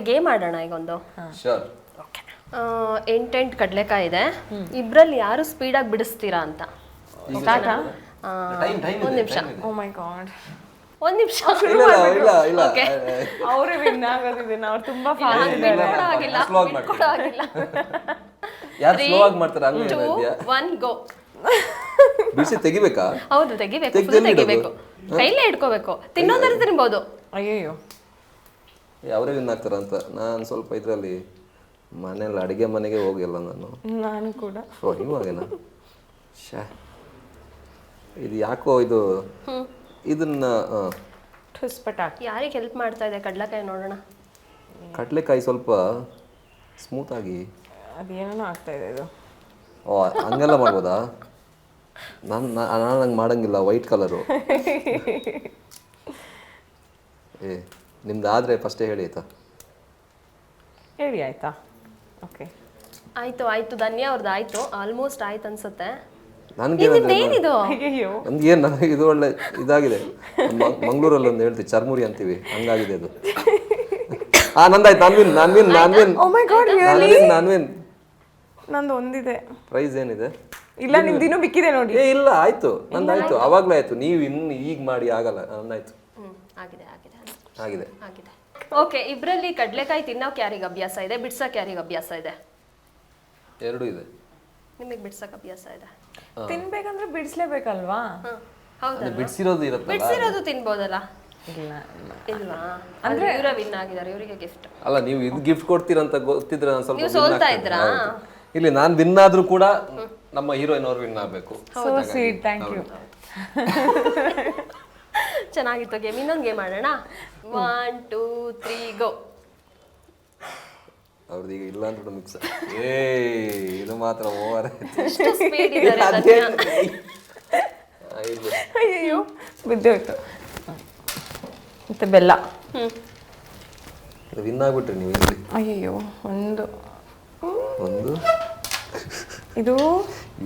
Okay, game ಆಡೋಣ ಈಗ ಒಂದು. ಶೋರ್. ಓಕೆ, 8 ಕಡಲೆಕಾಯಿ ಇದೆ. ಇಬ್ರಲ್ಲಿ ಯಾರು ಸ್ಪೀಡಾಗಿ ಬಿಡಿಸ್ತೀರಾ ಅಂತ. ಒಂದು ನಿಮಿಷ. ಓ ಮೈ ಗಾಡ್, ಒಂದು ನಿಮಿಷ. ಇಲ್ಲ ಓಕೆ, ಅವರೇ ವಿನ್ ಆಗೋದಿದ್ದೇನೆ. ಅವ್ರು ತುಂಬಾ ಫಾಸ್ಟ್ ಇದ್ದಾರೆ. ಆಗಿಲ್ಲ, ಆಗಿಲ್ಲ. ಯಾರು ಸ್ಲೋ ಆಗಿ ಮಾಡ್ತಾರೆ ಹಂಗೆ 2 1 ಗೋ. ಬಿಸಿ ತೆಗಿಬೇಕಾ? ಹೌದು, ತೆಗಿಬೇಕು, ಫುಲ್ ತೆಗಿಬೇಕು. ಕೈಲೇ ಇಟ್ಕೋಬೇಕು. ತಿನ್ನೋದಾದ್ರೆ ತಿನ್ಬೋದು. ಅಯ್ಯಯ್ಯೋ, ಅವರೇ ವಿನ್ ಆಗ್ತಾರ ಅಂತ. ನಾನು ಸ್ವಲ್ಪ ಇದರಲ್ಲಿ ಮನೇಲಿ ಅಡುಗೆ ಮನೆಗೆ ಹೋಗಿಲ್ಲ ನಾನು ಕೂಡ. ಓ, ಇವಾಗೇನಾ? ಶಾ, ಇದು ಯಾಕೋ ಇದು ಇದನ್ನ ಯಾರಿಗೆ ಹೆಲ್ಪ್ ಮಾಡ್ತಾ ಇದೆ ಕಡಲೆಕಾಯಿ ನೋಡೋಣ. ಕಡಲೆಕಾಯಿ ಸ್ವಲ್ಪ ಸ್ಮೂತ್ ಆಗಿ ಅದೇನೋ ಆಗ್ತಾ ಇದೆ ಇದು. ಓ, ಹಂಗೆಲ್ಲ ಮಾಡ್ಬೋದಾ? ನಾನು ಹಂಗೆ ಮಾಡಂಗಿಲ್ಲ. White colour. ನಿಮ್ದು ಆದರೆ ಫಸ್ಟೇ ಹೇಳಿ ಆಯ್ತಾ? ಹೇಳಿ ಆಯ್ತಾ? ಓಕೆ, ಆಯ್ತು. ಧನ್ಯ ಅವ್ರದ್ದು ಆಯ್ತು, ಆಲ್ಮೋಸ್ಟ್ ಆಯ್ತು ಅನ್ಸುತ್ತೆ. ನನಗೆ ಏನಿದು? ನನಗೆ ಇದು ಒಳ್ಳೆ ಇದಾಗಿದೆ. ಮಂಗಳೂರಲ್ಲಿ ಒಂದು ಹೇಳ್ತೀವಿ, ಚರ್ಮುರಿ ಅಂತೀವಿ, ಹಂಗಾಗಿದೆ ಅದು. ನಂದಾಯ್ತು. ನಾನು ವಿನ್. ಓ ಮೈ ಗಾಡ್, ನಾನು ವಿನ್. ನಂದು ಒಂದಿದೆ. ಪ್ರೈಸ್ ಏನಿದೆ? ಇಲ್ಲ, ನಿಮ್ದು ಇನ್ನೂ ಬಿಕ್ಕಿದೆ ನೋಡಿ. ಇಲ್ಲ, ಆಯ್ತು, ನಂದಾಯ್ತು. ಅವಾಗ್ಲೇ ಆಯ್ತು. ನೀವು ಇನ್ನು ಈಗ ಮಾಡಿ ಆಗಲ್ಲ. ನಂದಾಯ್ತು. ಆಗಿದೆ. ಓಕೆ, ಇಬ್ರಲ್ಲಿ ಕಡಲೆಕಾಯಿ ತಿನ್ನೋಕೆ ಯಾರಿಗೆ ಅಭ್ಯಾಸ ಇದೆ, ಬಿಡ್ಸಕ್ಕೆ ಯಾರಿಗೆ ಅಭ್ಯಾಸ ಇದೆ? ಎರಡು ಇದೆ. ನಿಮಗೆ ಬಿಡ್ಸಕ್ಕೆ ಅಭ್ಯಾಸ ಇದೆ. ತಿನ್ಬೇಕಂದ್ರೆ ಬಿಡಿಸ್ಲೇಬೇಕಲ್ವಾ? ಹೌದಾ? ಬಿಡಿಸಿರೋದು ಇರುತ್ತಲ್ಲ, ಬಿಡ್ಸಿರೋದು ತಿನ್ಬೋದಲ್ಲ? ಇಲ್ಲ ಇಲ್ವಾ? ಅಂದ್ರೆ ಇವರ ವಿನ್ ಆಗಿದ್ದಾರೆ, ಇವರಿಗೆ ಗಿಫ್ಟ್. ಅಲ್ಲ, ನೀವು ಇದು ಗಿಫ್ಟ್ ಕೊಡ್ತೀರಂತ ಗೊತ್ತಿದ್ರೆ ನಾನು ಸ್ವಲ್ಪ ನೀವು ಸೋಲ್ತಾ ಇದ್ರಾ? ಇಲ್ಲಿ ನಾನು ವಿನ್ ಆದ್ರೂ ಕೂಡ ನಮ್ಮ ಹೀರೋಯಿನ್ ಅವ್ರು ವಿನ್ ಆಗಬೇಕು. So sweet, thank you. ಚೆನ್ನಾಗಿತ್ತು ಗೇಮ್. ಇನ್ನೊಂದು ಗೇಮ್ ಆಡೋಣ. 1 2 3 ಗೋ. ಅವ್ರದ್ದು ಈಗ ಇಲ್ಲ ಅಂತ ಮಿಕ್ಸ್. ಇದು ಮಾತ್ರ ಓವರ್. ಎಷ್ಟು ಸ್ಪೀಡ್ ಇದ್ದಾರೆ. ಅಯ್ಯೋ, ಬಿದ್ದೋಯ್ತು. ಮತ್ತೆ ಬೆಲ್ಲ. ವಿನ್ ಆಗ್ಬಿಟ್ರಿ ನೀವು ಇಲ್ಲಿ. ಅಯ್ಯೋ, ಒಂದು ಇದು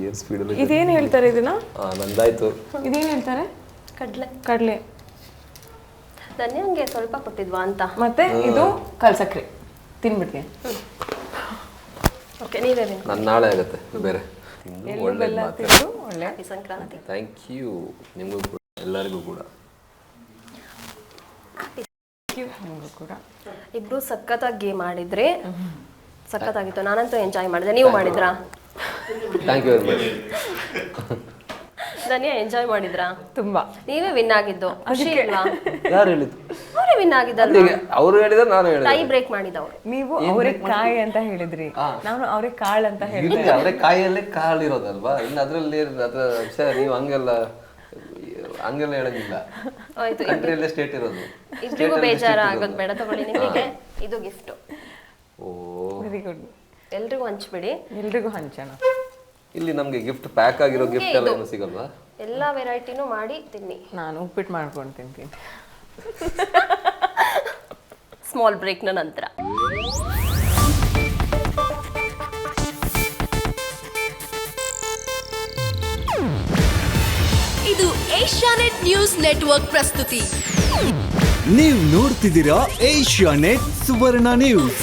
ಏನ್ ಸ್ಪೀಡ್. ಇದೇನು ಹೇಳ್ತಾರೆ ಇದನ್ನ? ನಂದಾಯ್ತು. ಇದೇನು ಹೇಳ್ತಾರೆ? ಕಡಲೆ. ಧನ್ಯಂಗೆ ಸ್ವಲ್ಪ ಕೊಟ್ಟಿದ್ವಾ ಅಂತ. ಮತ್ತೆ ಇದು ಕಲ್ಸಕ್ರೆ ತಿನ್ಬಿಡ್ತೀನಿ. ಓಕೆ, ನೀವೇ ವಿನ್. ನನ್ನ ನಾಳೆ ಆಗುತ್ತೆ ಬೇರೆ. ಒಳ್ಳೆ ಸಂಕ್ರಾಂತಿ. Thank you. ನಿಮಗೂ ಕೂಡ, ಎಲ್ಲರಿಗೂ ಕೂಡ. ಇಬ್ರು ಸಖತ್ತಾಗಿ ಗೇಮ್ ಆಡಿದ್ರಿ. ಸಖತ್ತಾಗಿತ್ತು. ನಾನಂತೂ ಎಂಜಾಯ್ ಮಾಡಿದೆ. ನೀವು ಮಾಡಿದ್ರಾ? Thank you very much. Dhanya enjoy ಮಾಡಿದ್ರಾ? ತುಂಬಾ. ನೀವೇ ವಿನ್ ಆಗಿದ್ದು, ಖುಷಿ ಇಲ್ವಾ? ಯಾರು ಹೇಳಿದ್ದು? ಅವರೇ ವಿನ್ ಆಗಿದ್ದಲ್ಲ. ಅವರು ಹೇಳಿದ್ರೆ ನಾನು ಹೇಳಿದೆ. ಟೈ ಬ್ರೇಕ್ ಮಾಡಿದವರು. ನೀವು ಅವರೆಕಾಯಿ ಅಂತ ಹೇಳಿದ್ರಿ, ನಾನು ಅವರೆಕಾಳು ಅಂತ ಹೇಳಿದೆ. ಅವರೆಕಾಯಿಯಲ್ಲೇ ಕಾಳು ಇರೋದಲ್ವಾ? ಇನ್ನು ಅದ್ರಲ್ಲಿ ಅದ್ರ ವಿಷಯ ನೀವು ಹಂಗೆಲ್ಲ ಹೇಳಂಗಿಲ್ಲ. ಕಂಟ್ರಿಯಲ್ಲೇ ಸ್ಟೇಟ್ ಇರೋದು. ಇಬ್ರಿಗೂ ಬೇಜಾರ ಆಗೋದು ಬೇಡ. ತಗೊಳ್ಳಿ, ನಿಮಗೆ ಇದು ಗಿಫ್ಟ್. ಓ, ವೆರಿ ಗುಡ್. ಎಲ್ರಿಗೂ ಹಂಚ್ಬಿಡಿ. ಎಲ್ರಿಗೂ ಹಂಚೋಣ. ಇಲ್ಲಿ ನಮ್ಗೆ ಗಿಫ್ಟ್ ಪ್ಯಾಕ್ ಆಗಿರೋ ಗಿಫ್ಟ್ ಎಲ್ಲ ಏನು ಸಿಗಲ್ವಾ? ಎಲ್ಲಾ ವೆರೈಟಿನೂ ಮಾಡಿ ತಿನ್ನಿ. ನಾನು ಉಪ್ಪಿಟ್ಟು ಮಾಡ್ಕೊಂಡು ತಿಂತೀನಿ. ಸ್ಮಾಲ್ ಬ್ರೇಕ್ನ ನಂತರ. ಇದು ಏಷ್ಯಾನೆಟ್ ನ್ಯೂಸ್ ನೆಟ್ವರ್ಕ್ ಪ್ರಸ್ತುತಿ. ನೀವು ನೋಡ್ತಿದ್ದೀರಾ ಏಷ್ಯಾನೆಟ್ ಸುವರ್ಣ ನ್ಯೂಸ್.